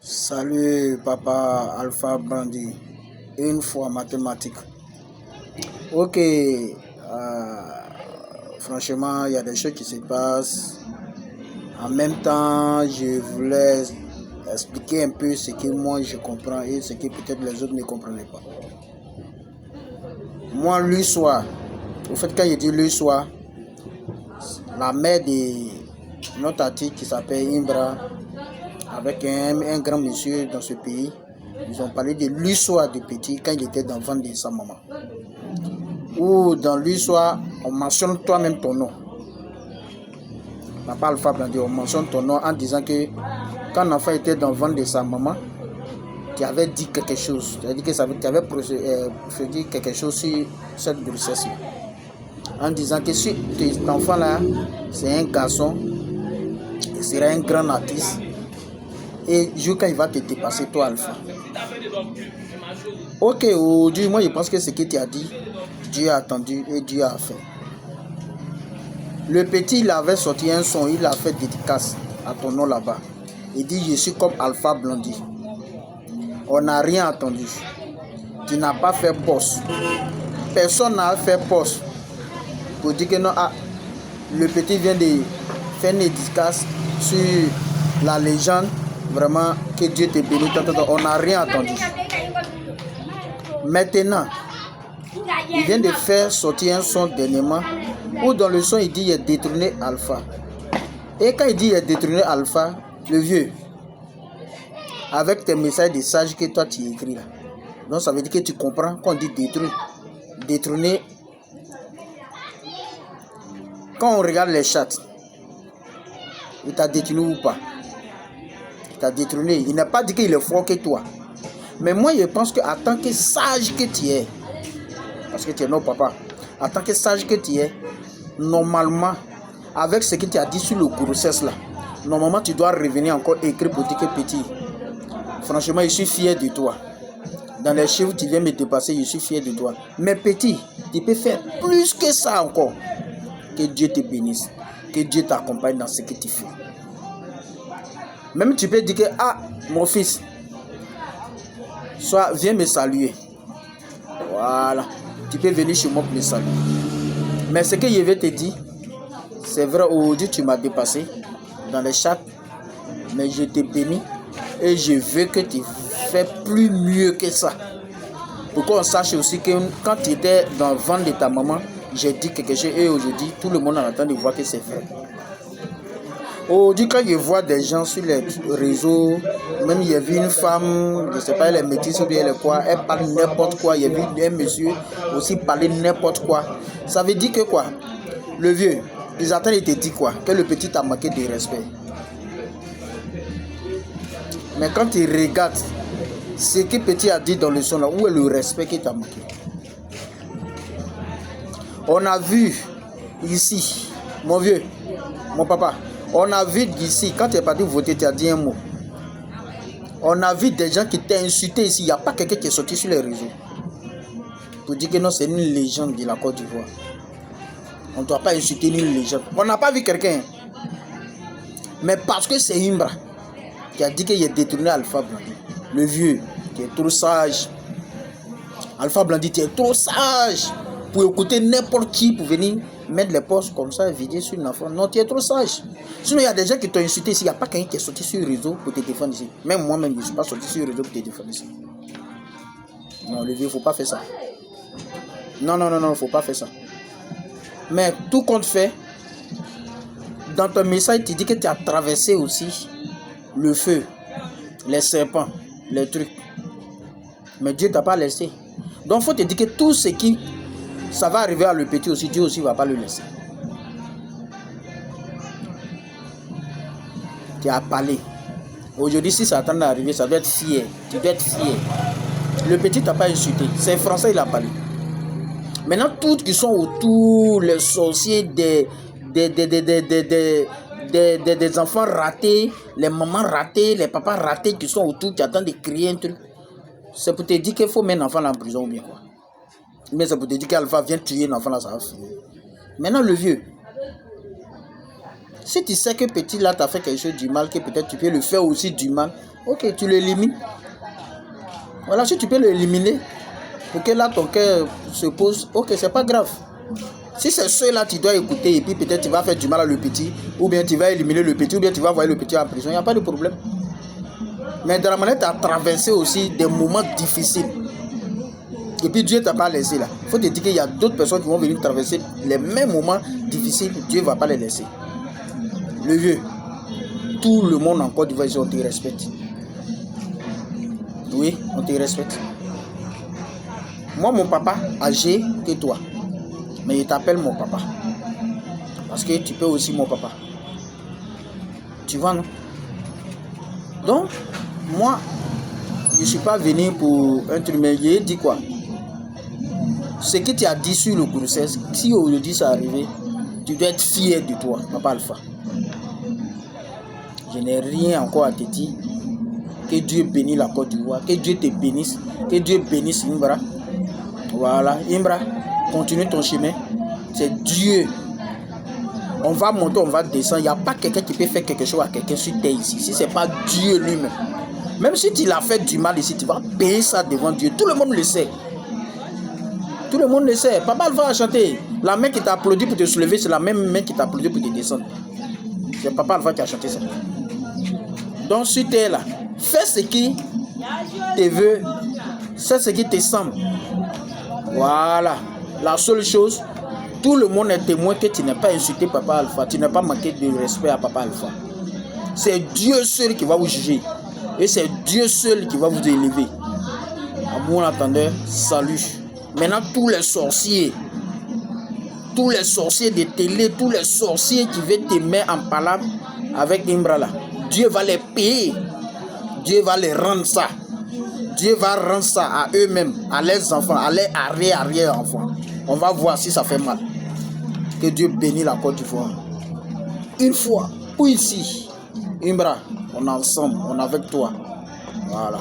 Salut papa Alpha Brandy, une fois mathématique. Ok, franchement, il y a des choses qui se passent. En même temps, je voulais expliquer un peu ce que moi je comprends et ce que peut-être les autres ne comprenaient pas. Moi, le soir, au fait, quand je dis le soir, la mère de notre artiste qui s'appelle Imbra, avec un grand monsieur dans ce pays, ils ont parlé de l'histoire du petit quand il était dans le ventre de sa maman. Ou dans l'histoire, on mentionne toi-même ton nom. Papa Alpha Brandy, on mentionne ton nom en disant que quand l'enfant était dans le ventre de sa maman, tu avais dit quelque chose. Tu avais dit que tu avais procédé quelque chose sur cette grossesse-là. En disant que si cet enfant-là, c'est un garçon, il sera un grand artiste. Et quand il va te dépasser, toi, Alpha. Ok, aujourd'hui, moi, je pense que ce que tu as dit, Dieu a attendu et Dieu a fait. Le petit, il avait sorti un son, il a fait dédicace à ton nom là-bas. Il dit, je suis comme Alpha Brandy. On n'a rien attendu. Tu n'as pas fait poste. Personne n'a fait poste pour dire que non, le petit vient de faire une dédicace sur la légende. Vraiment, que Dieu te bénisse. On n'a rien attendu. Maintenant, il vient de faire sortir un son dernièrement où dans le son il dit il est détourné Alpha. Et quand il dit il est détourné Alpha, le vieux, avec tes messages de sage que toi tu écris là, donc ça veut dire que tu comprends quand on dit détourner. Quand on regarde les chats, il t'a détourné ou pas? Il t'a détourné. Il n'a pas dit qu'il est fort que toi. Mais moi je pense qu'en tant que sage que tu es, parce que tu es notre papa, en tant que sage que tu es, normalement, avec ce que tu as dit sur le grossesse là, normalement tu dois revenir encore écrire pour dire que petit, franchement je suis fier de toi. Dans les chiffres tu viens me dépasser, je suis fier de toi. Mais petit, tu peux faire plus que ça encore. Que Dieu te bénisse, que Dieu t'accompagne dans ce que tu fais. Même tu peux dire que mon fils, viens me saluer. Voilà, tu peux venir chez moi pour me saluer. Mais ce que je vais te dire, c'est vrai, aujourd'hui tu m'as dépassé dans les chats, mais je te bénis et je veux que tu fais plus mieux que ça. Pour qu'on sache aussi que quand tu étais dans le ventre de ta maman, j'ai dit quelque chose et aujourd'hui tout le monde en attend de voir que c'est vrai. Aujourd'hui quand je vois des gens sur les réseaux, même il y a vu une femme, je ne sais pas, elle est métisse ou bien elle est quoi, elle parle n'importe quoi, il y a vu un monsieur aussi parler n'importe quoi. Ça veut dire que quoi? Le vieux, ils attendent et te dire quoi? Que le petit t'a manqué de respect. Mais quand tu regardes ce que petit a dit dans le son là, où est le respect qui t'a manqué? On a vu ici, mon vieux, mon papa, on a vu d'ici, quand tu es parti voter, tu as dit un mot. On a vu des gens qui t'ont insulté ici, il n'y a pas quelqu'un qui est sorti sur les réseaux pour dire que non, c'est une légende de la Côte d'Ivoire. On ne doit pas insulter une légende. On n'a pas vu quelqu'un. Mais parce que c'est Imbra qui a dit qu'il est détourné Alpha Brandy. Le vieux, qui est trop sage. Alpha Brandy, tu es trop sage pour écouter n'importe qui pour venir mettre les postes comme ça et vider sur une enfant. Non, tu es trop sage. Sinon, il y a des gens qui t'ont insulté ici. Il n'y a pas quelqu'un qui est sorti sur le réseau pour te défendre ici. Même moi-même, je ne suis pas sorti sur le réseau pour te défendre ici. Non, le vieux, il ne faut pas faire ça. Non, il ne faut pas faire ça. Mais tout compte fait, dans ton message, tu dis que tu as traversé aussi le feu, les serpents, les trucs. Mais Dieu ne t'a pas laissé. Donc, il faut te dire que tout ce qui ça va arriver à le petit aussi, Dieu aussi ne va pas le laisser. Tu as parlé. Aujourd'hui, si ça attend d'arriver, ça doit être fier. Tu dois être fier. Le petit t'a pas insulté. C'est français, il a parlé. Maintenant, tous qui sont autour, les sorciers, des enfants ratés, les mamans ratées, les papas ratés qui sont autour, qui attendent de crier un truc. C'est pour te dire qu'il faut mettre un enfant là en prison ou bien quoi. Mais c'est pour te dire qu'Alpha vient tuer un enfant là, ça va finir. Maintenant, le vieux, si tu sais que petit là t'a fait quelque chose du mal, que peut-être tu peux le faire aussi du mal, Ok, tu l'élimines. Voilà, si tu peux l'éliminer, pour que là ton cœur se pose, ok, c'est pas grave. Si c'est ceux-là, tu dois écouter et puis peut-être tu vas faire du mal à le petit, ou bien tu vas éliminer le petit, ou bien tu vas envoyer le petit en prison, il n'y a pas de problème. Mais dans la manière, tu as traversé aussi des moments difficiles. Et puis Dieu ne t'a pas laissé là. Il faut te dire qu'il y a d'autres personnes qui vont venir traverser les mêmes moments difficiles, Dieu ne va pas les laisser. Le vieux, tout le monde en Côte d'Ivoire, on te respecte. Oui, on te respecte. Moi, mon papa, âgé que toi, mais il t'appelle mon papa. Parce que tu peux aussi mon papa. Tu vois, non? Donc, moi, je ne suis pas venu pour un truc, mais j'ai dit quoi? Ce que tu as dit sur le grossesse, si aujourd'hui ça arrive, tu dois être fier de toi, papa Alpha. Je n'ai rien encore à te dire. Que Dieu bénisse la Côte d'Ivoire, que Dieu te bénisse, que Dieu bénisse Imbra. Voilà, Imbra, continue ton chemin. C'est Dieu. On va monter, on va descendre. Il n'y a pas quelqu'un qui peut faire quelque chose à quelqu'un sur terre ici. Si ce n'est pas Dieu lui-même. Même si tu l'as fait du mal ici, tu vas payer ça devant Dieu. Tout le monde le sait. Tout le monde le sait. Papa Alpha a chanté. La main qui t'a applaudi pour te soulever, c'est la même main qui t'a applaudi pour te descendre. C'est Papa Alpha qui a chanté ça. Donc sur terre là, fais ce qui te veut, fais ce qui te semble. Voilà. La seule chose, tout le monde est témoin que tu n'as pas insulté Papa Alpha, tu n'as pas manqué de respect à Papa Alpha. C'est Dieu seul qui va vous juger. Et c'est Dieu seul qui va vous élever. À mon attendeur, salut. Maintenant, tous les sorciers de télé, tous les sorciers qui veulent te mettre en palabre avec Imbra là, Dieu va les payer. Dieu va les rendre ça. Dieu va rendre ça à eux-mêmes, à leurs enfants, à leurs arrière-enfants. On va voir si ça fait mal. Que Dieu bénisse la Côte d'Ivoire. Une fois, ou ici, Imbra, on est ensemble, on est avec toi. Voilà.